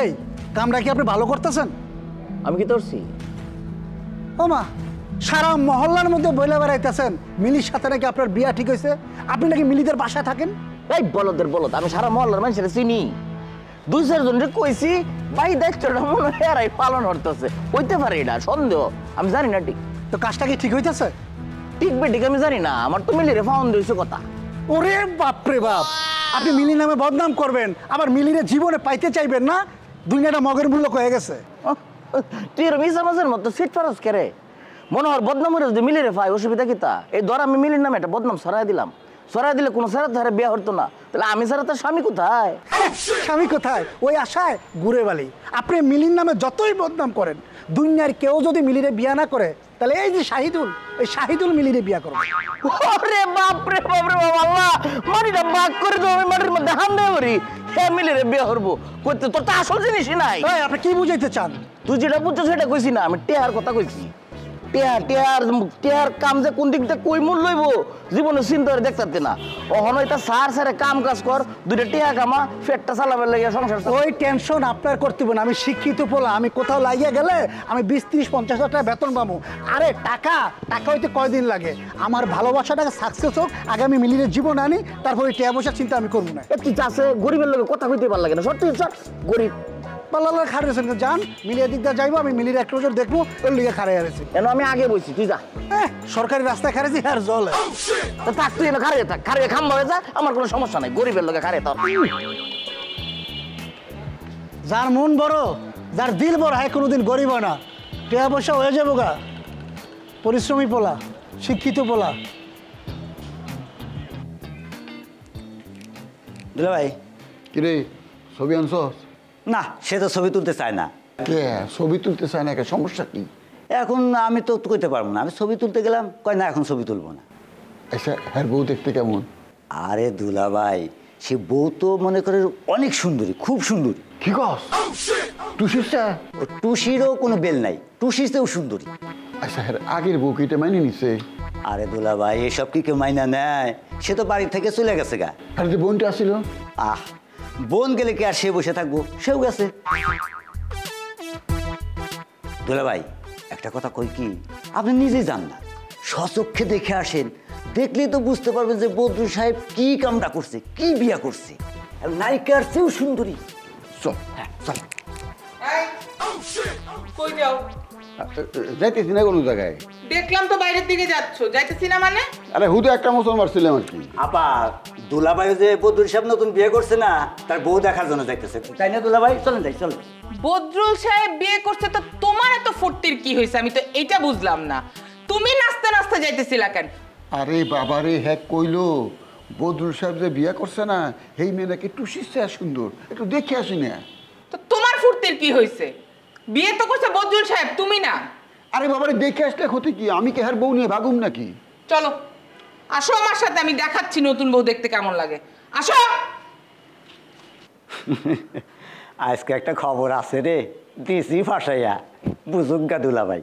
এই কামটা কি আপনি ভালো করতেছেন? আমি কি করছি? ও মা, সারা মহল্লার মধ্যে বইলা বেড়াইতেছেন মিলির সাথে নাকি আপনার বিয়া ঠিক হয়েছে। আপনি নাকি মিলিদের বাসায় থাকেন। এই বলদের বলদ, আমি সারা মহল্লার মানুষের চিনি। 2-4 জনকে কইছি, ভাই দায়িত্বটা মনে হয় এরাই পালন করতেছে। হইতে পারে এটা সন্দেহ, আমি জানি না ঠিক। তো কাজটা কি ঠিক হইতেছে? ঠিক বেঠিক আমি জানি না, আমার তো মিলিরে ফাউন্ড হয়েছে কথা। ওরে বাপরে বাপ, আপনি মিলি নামে বদনাম করবেন, আবার মিলিরে জীবনে পাইতে চাইবেন না। দুনিয়াটা মগের মূল্য হয়ে গেছে। তুই এর মিসামাজের মতো সিট ফারাস করে মনে হয় বদনাম করে যদি মিলিরে পাই, অসুবিধা কি তা? এই ধর আমি মিলির নামে একটা বদনাম সরাই দিলাম, সরাই দিলে কোনো সারা ধারে বিয়ে হতো না, তাহলে আমি সারা তার স্বামী কোথায়? স্বামী কোথায়? ওই আশায় ঘুরে বালি। আপনি মিলির নামে যতই বদনাম করেন, দুনিয়ার কেউ যদি মিলিরে বিয়া না করে, তাহলে এই যে শাহিদুল, এই শাহিদুল মিলিরে বিয়া করবে। ওরে বাপ রে বাপ রে বাপ, আল্লাহ মাটিটা বাগ করে দাও, আমি মাটির মধ্যে হান দেয় করি। হ্যাঁ মিলিরে বিয়ে করবো করতে, তোর তো আসল জিনিসই নাই। আপনি কি বুঝাইতে চান? তুই যেটা বুঝছো সেটা কইছি না, আমি টেহার কথা কইছি। টেহার টেহার টেহার কাম যে কোন দিক দিয়ে কই মূল লইব জীবনে চিন্তা করে দেখতে না। অহন ওইটা সার সারে কাম কাজ কর, দুইটা টেহা কামা, পেটটা চালাবার লাগিয়া সংসার। ওই টেনশন আপনার করতে হবে না। আমি শিক্ষিত পোলা, আমি কোথাও লাগিয়ে গেলে আমি 20-30-50 হাজার টাকা বেতন পাবো। আরে টাকা টাকা হইতে কয়দিন লাগে? আমার ভালোবাসাটাকে সাকসেস হোক, আগে আমি মিলিয়ে জীবন আনি, তারপরে টেয়া বসার চিন্তা আমি করবো না। তুই চাষে গরিবের লোকের কথা কইতে ভালো লাগে না, সত্যি চট গরিব পাল্লা খারেছেন যান মিলিয়ে দিক দিয়ে যাইবো, আমি মিলিয়ে এক নজর দেখবো, ওর লিগে খারে হারেছি। কেন আমি আগে বলছি, তুই যা। সরকারি রাস্তায় খারেছি আর জল থাক, তুই এনে খারে থাক, খারে খাম্বা হয়ে যা, আমার কোনো সমস্যা নাই, গরিবের লোকে খারে তোর। যার মন বড়, যার দিল বড়, হ্যাঁ কোনোদিন গরিব না। টেয়া পয়সা হয়ে যাবো গা, পরিশ্রমী পোলা, শিক্ষিত পোলা। দুলা ভাই, কিরে ছবি আনছস? না সে তো ছবি তুলতে চায় না। কে ছবি তুলতে চায় না? সমস্যা কি? এখন আমি তো কইতে পারবো না, আমি ছবি তুলতে গেলাম, কয় না এখন ছবি তুলবো না। আচ্ছা, হ্যাঁ বউ দেখতে কেমন? আরে দুলা ভাই, সে বউ তো মনে করে অনেক সুন্দরী, খুব সুন্দরী। কি কস? টুসিসটা? ও টুসিরও কোনো বেল নাই, টুসিতেও সুন্দরী। আচ্ছা, হ্যাঁ আগের বউ কি এটা মাইনে নিছে? আরে দুলা ভাই, এসব কি কেউ মাইনা নেয়? সে তো বাড়ি থেকে চলে গেছে গা। আর যে বোনটা আসছিল? আহ, বোন গেলে কি আর সে বসে থাকবো? সেও গেছে। দুলা ভাই, একটা কথা কই কি, আপনি নিজেই জান না, স্বচক্ষে দেখে আসেন, দেখলেই তো বুঝতে পারবেন যে বদরু সাহেব কি কামটা করছে, কি বিয়া করছে। আর নায়িকার চেয়েও সুন্দরী। চল। হ্যাঁ চল। কই যাও? যাইতেছি না কোনো জায়গায়। দেখলাম তো বাইরের দিকে যাচ্ছ, যাইতেছি না মানে? আরে হুদু একটা মুসলমান মারছিলাম আর কি। আপা, দুলাভাই যে বদরু সাহেব নতুন বিয়ে করছে না, তার বউ দেখার জন্য যাইতেছে, তাই না দুলাভাই? চলেন যাই, চলেন। বদরুল সাহেব বিয়ে করছে তো তোমার এত ফুর্তির কি হয়েছে? আমি তো এটা বুঝলাম না। তুমি নাচতে নাচতে যাইতেছিলা কেন? আরে বাবারে, হ্যাঁ কইলো বদরুল সাহেব যে বিয়ে করছে না, এই মেয়ে নাকি টুসিসটা সুন্দর, একটু দেখে আসি না। তো তোমার ফুর্তির কি হয়েছে? বিয়ে তো করছে বদরুল সাহেব, তুমি না। আরে বাবারে, দেখে আসলে ক্ষতি কি? আমি কি হ্যার বউ নিয়ে ভাগুম নাকি? চলো আসো আমার সাথে, আমি দেখাচ্ছি নতুন বউ দেখতে কেমন লাগে। আসো। আজকে একটা খবর আছে রে, দিছি ফাঁসাইয়া, বুঝুক গা দুলাভাই।